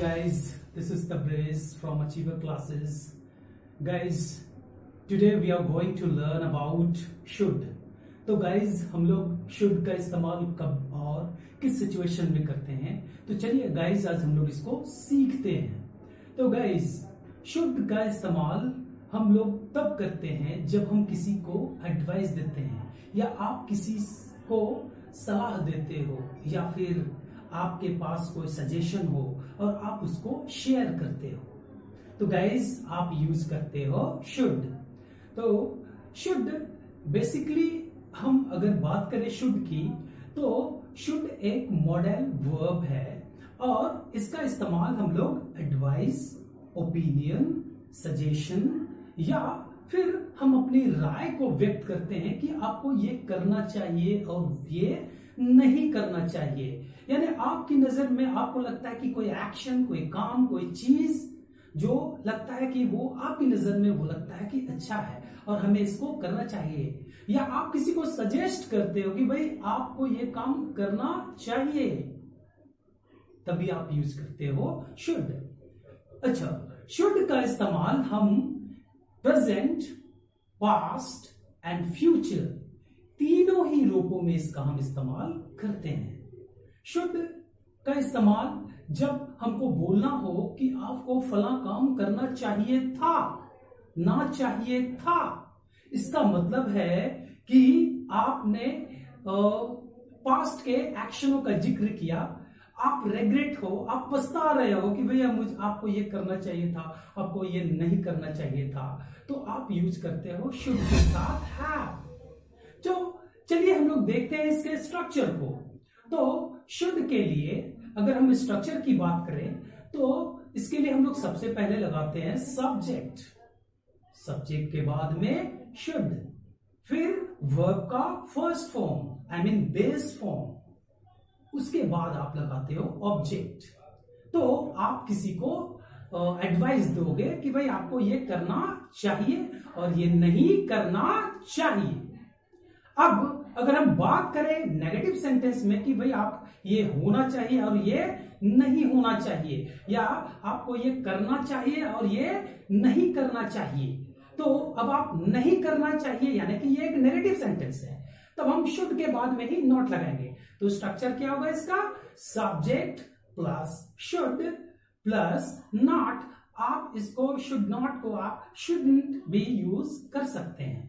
guys, this is Tabriz from Achiever Classes. Guys, today we are going to learn about should. तो guys, हम लोग should का इस्तेमाल कब और किस सिचुएशन में करते हैं, तो चलिए guys आज हम लोग इसको सीखते हैं। तो guys, should का इस्तेमाल हम लोग तब करते हैं जब हम किसी को एडवाइस देते हैं या आप किसी को सलाह देते हो या फिर आपके पास कोई सजेशन हो और आप उसको शेयर करते हो, तो गाइज आप यूज करते हो शुड। तो शुड बेसिकली हम अगर बात करें शुड की, तो शुड एक मॉडल वर्ब है और इसका इस्तेमाल हम लोग एडवाइस, ओपिनियन, सजेशन या फिर हम अपनी राय को व्यक्त करते हैं कि आपको ये करना चाहिए और ये नहीं करना चाहिए। यानी आपकी नजर में आपको लगता है कि कोई एक्शन, कोई काम, कोई चीज जो लगता है कि वो आपकी नजर में वो लगता है कि अच्छा है और हमें इसको करना चाहिए, या आप किसी को सजेस्ट करते हो कि भाई आपको ये काम करना चाहिए, तभी आप यूज करते हो शुड। अच्छा, शुड का इस्तेमाल हम प्रेजेंट, पास्ट एंड फ्यूचर तीनों ही रूपों में इसका हम इस्तेमाल करते हैं। शुड का इस्तेमाल जब हमको बोलना हो कि आपको फला काम करना चाहिए था, ना चाहिए था, इसका मतलब है कि आपने पास्ट के एक्शनों का जिक्र किया, आप रेग्रेट हो, आप पछता रहे हो कि भैया मुझे आपको ये करना चाहिए था, आपको ये नहीं करना चाहिए था, तो आप यूज करते हो शुड के साथ हैव। तो चलिए हम लोग देखते हैं इसके स्ट्रक्चर को। तो शुड के लिए अगर हम स्ट्रक्चर की बात करें तो इसके लिए हम लोग सबसे पहले लगाते हैं सब्जेक्ट, सब्जेक्ट के बाद में शुड, फिर वर्ब का first form I mean base form, उसके बाद आप लगाते हो ऑब्जेक्ट। तो आप किसी को एडवाइस दोगे कि भाई आपको ये करना चाहिए और ये नहीं करना चाहिए। अब अगर हम बात करें नेगेटिव सेंटेंस में कि भाई आप ये होना चाहिए और ये नहीं होना चाहिए, या आपको ये करना चाहिए और ये नहीं करना चाहिए, तो अब आप नहीं करना चाहिए यानी कि ये एक नेगेटिव सेंटेंस है, तब हम शुड के बाद में ही नॉट लगाएंगे। तो स्ट्रक्चर क्या होगा इसका? Subject plus should plus not. आप इसको शुड नॉट को आप शुडंट भी यूज कर सकते हैं,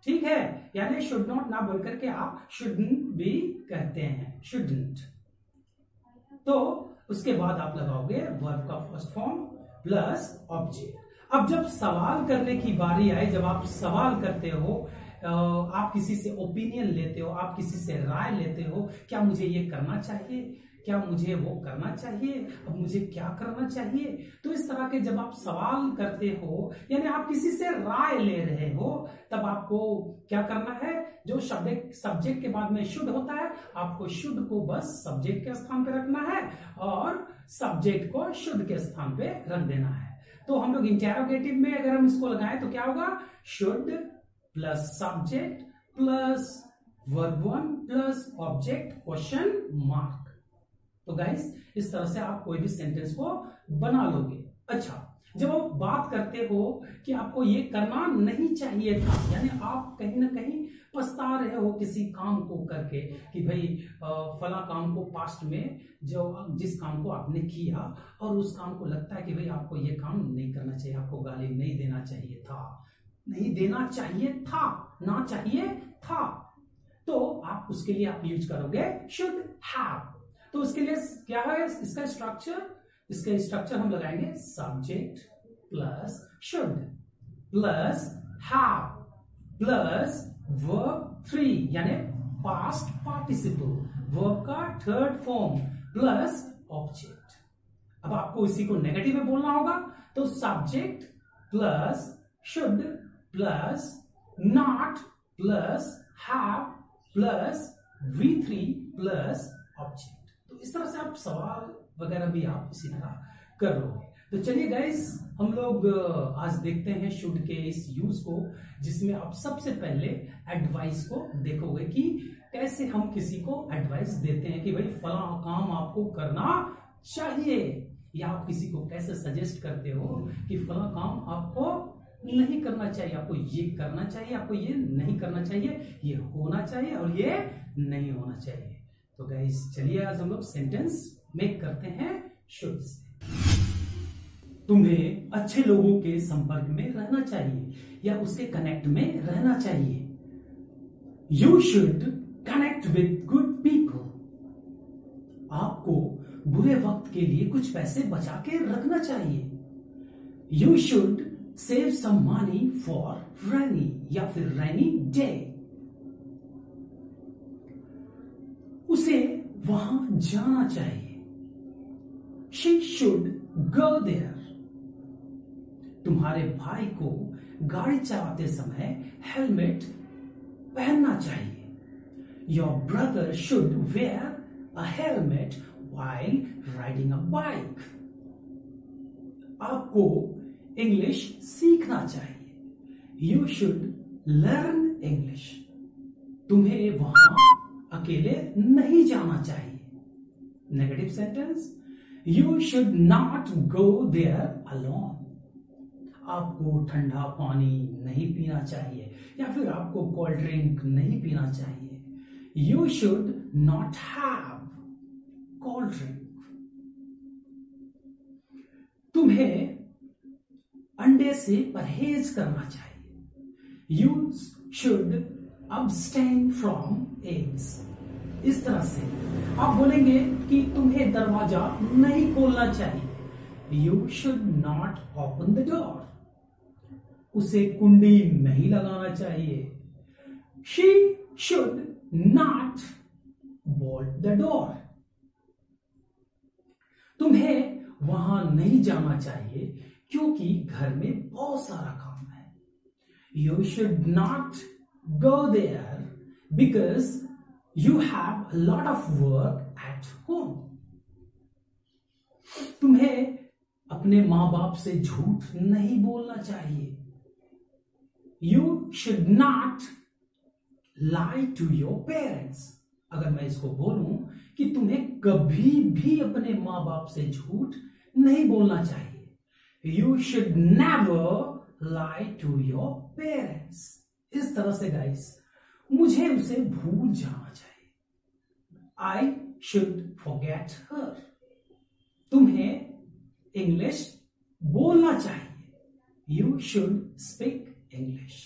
ठीक है, यानी शुड नॉट ना बोल करके आप शुडंट भी कहते हैं, शुडंट। तो उसके बाद आप लगाओगे वर्ब का फर्स्ट फॉर्म प्लस ऑब्जेक्ट। अब जब सवाल करने की बारी आए, जब आप सवाल करते हो, आप किसी से ओपिनियन लेते हो, आप किसी से राय लेते हो, क्या मुझे ये करना चाहिए, क्या मुझे वो करना चाहिए, अब मुझे क्या करना चाहिए, तो इस तरह के जब आप सवाल करते हो यानी आप किसी से राय ले रहे हो, तब आपको क्या करना है? जो सब्जेक्ट के बाद में शुड होता है, आपको शुड को बस सब्जेक्ट के स्थान पे रखना है और सब्जेक्ट को शुड के स्थान पे रख देना है। तो हम लोग इंटेरोगेटिव में अगर हम इसको लगाएं तो क्या होगा? Should plus subject plus verb one plus object question mark. तो गाइस इस तरह से आप कोई भी सेंटेंस को बना लोगे। अच्छा, जब आप बात करते हो कि आपको ये करना नहीं चाहिए था, यानी आप कहीं ना कहीं पछता रहे हो किसी काम को करके कि भाई फला काम को पास्ट में जिस काम को आपने किया और उस काम को लगता है कि भाई आपको ये काम नहीं करना चाहिए, आपको गाली नहीं देना चाहिए था, नहीं देना चाहिए था, ना चाहिए था, तो आप उसके लिए आप यूज करोगे शुड हैव। तो उसके लिए क्या है इसका स्ट्रक्चर? इसका स्ट्रक्चर हम लगाएंगे subject plus should plus have plus verb 3 यानी पास्ट पार्टिसिपल, वर्ब का थर्ड फॉर्म प्लस ऑब्जेक्ट। अब आपको इसी को नेगेटिव में बोलना होगा, तो subject plus should plus not plus have plus V3 plus object. तो इस तरह से आप सवाल वगैरह भी आप इसी तरह कर लोगे। तो चलिए गाइस, हम लोग आज देखते हैं शुड के इस यूज को, जिसमें आप सबसे पहले एडवाइस को देखोगे कि कैसे हम किसी को एडवाइस देते हैं कि भाई फला काम आपको करना चाहिए, या आप किसी को कैसे सजेस्ट करते हो कि फला काम आपको नहीं करना चाहिए, आपको ये करना चाहिए, आपको ये नहीं करना चाहिए, ये होना चाहिए और ये नहीं होना चाहिए। तो गाइस चलिए आज हम लोग सेंटेंस मेक करते हैं शुड से। तुम्हें अच्छे लोगों के संपर्क में रहना चाहिए या उसके कनेक्ट में रहना चाहिए। You should connect with good people. आपको बुरे वक्त के लिए कुछ पैसे बचा के रखना चाहिए। You should save some money for rainy या फिर रेनी डे। उसे वहां जाना चाहिए। She should go there. तुम्हारे भाई को गाड़ी चलाते समय हेलमेट पहनना चाहिए। Your brother should wear a helmet while riding a bike. आपको इंग्लिश सीखना चाहिए। You should learn English. तुम्हें वहां अकेले नहीं जाना चाहिए। Negative sentence, You should not go there alone. आपको ठंडा पानी नहीं पीना चाहिए या फिर आपको कोल्ड ड्रिंक नहीं पीना चाहिए। You should not have cold drink. तुम्हें अंडे से परहेज करना चाहिए। You should abstain from eggs. इस तरह से आप बोलेंगे कि तुम्हें दरवाजा नहीं खोलना चाहिए। You should not open the door. उसे कुंडी नहीं लगाना चाहिए। She should not bolt the door. तुम्हें वहां नहीं जाना चाहिए क्योंकि घर में बहुत सारा काम है। You should not go there because you have a lot of work at home. तुम्हें अपने मां बाप से झूठ नहीं बोलना चाहिए। You should not lie to your parents। अगर मैं इसको बोलूं कि तुम्हें कभी भी अपने मां बाप से झूठ नहीं बोलना चाहिए। You should never lie to your parents। इस तरह से गाइस मुझे उसे भूल जाना चाहिए। I should forget her। तुम्हें इंग्लिश बोलना चाहिए। You should speak English।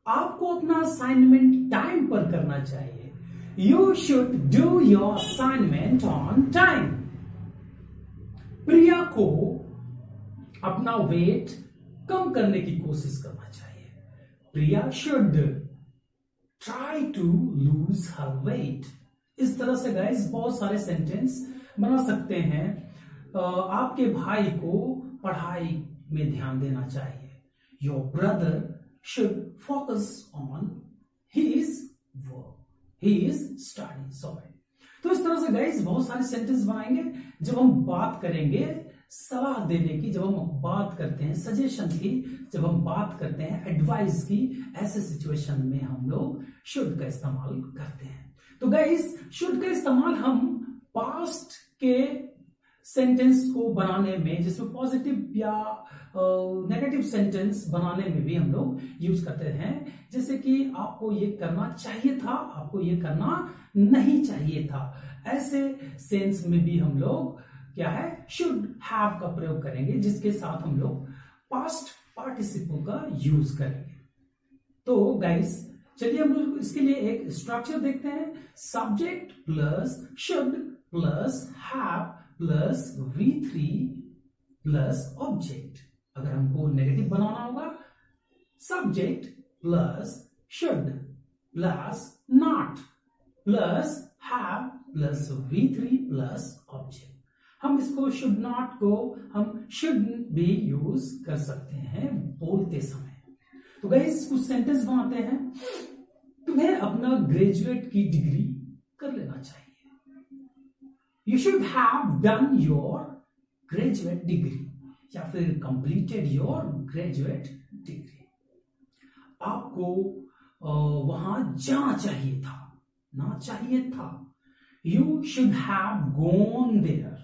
आपको अपना असाइनमेंट टाइम पर करना चाहिए। You should do your assignment on time। प्रिया को अपना वेट कम करने की कोशिश करना चाहिए। Priya should try to lose her weight. इस तरह से गाइस बहुत सारे सेंटेंस बना सकते हैं। आपके भाई को पढ़ाई में ध्यान देना चाहिए। Your brother should focus on his work, his study, sorry। तो इस तरह से गाइस बहुत सारे सेंटेंस बनाएंगे जब हम बात करेंगे सलाह देने की, जब हम बात करते हैं सजेशन की, जब हम बात करते हैं एडवाइस की। ऐसे सिचुएशन में हम लोग शुड का इस्तेमाल करते हैं। तो गाइस शुड का इस्तेमाल हम पास्ट के सेंटेंस को बनाने में, जिसमें पॉजिटिव या नेगेटिव सेंटेंस बनाने में भी हम लोग यूज करते हैं। जैसे कि आपको ये करना चाहिए था, आपको ये करना नहीं चाहिए था। ऐसे सेंस में भी हम लोग क्या है शुड हैव का प्रयोग करेंगे, जिसके साथ हम लोग पास्ट पार्टिसिपल का यूज करेंगे। तो गाइस चलिए हम लोग इसके लिए एक स्ट्रक्चर देखते हैं। Subject plus should plus have plus V3 plus object. अगर हमको नेगेटिव बनाना होगा subject plus should plus not plus have plus V3 plus object. हम इसको शुड नॉट को हम शुड भी यूज कर सकते हैं बोलते समय। तो गाइस कुछ सेंटेंस बनाते हैं। तुम्हें अपना ग्रेजुएट की डिग्री कर लेना चाहिए। You should have done your graduate degree या फिर completed your graduate degree। आपको वहां जाना चाहिए था, ना चाहिए था। You should have gone there।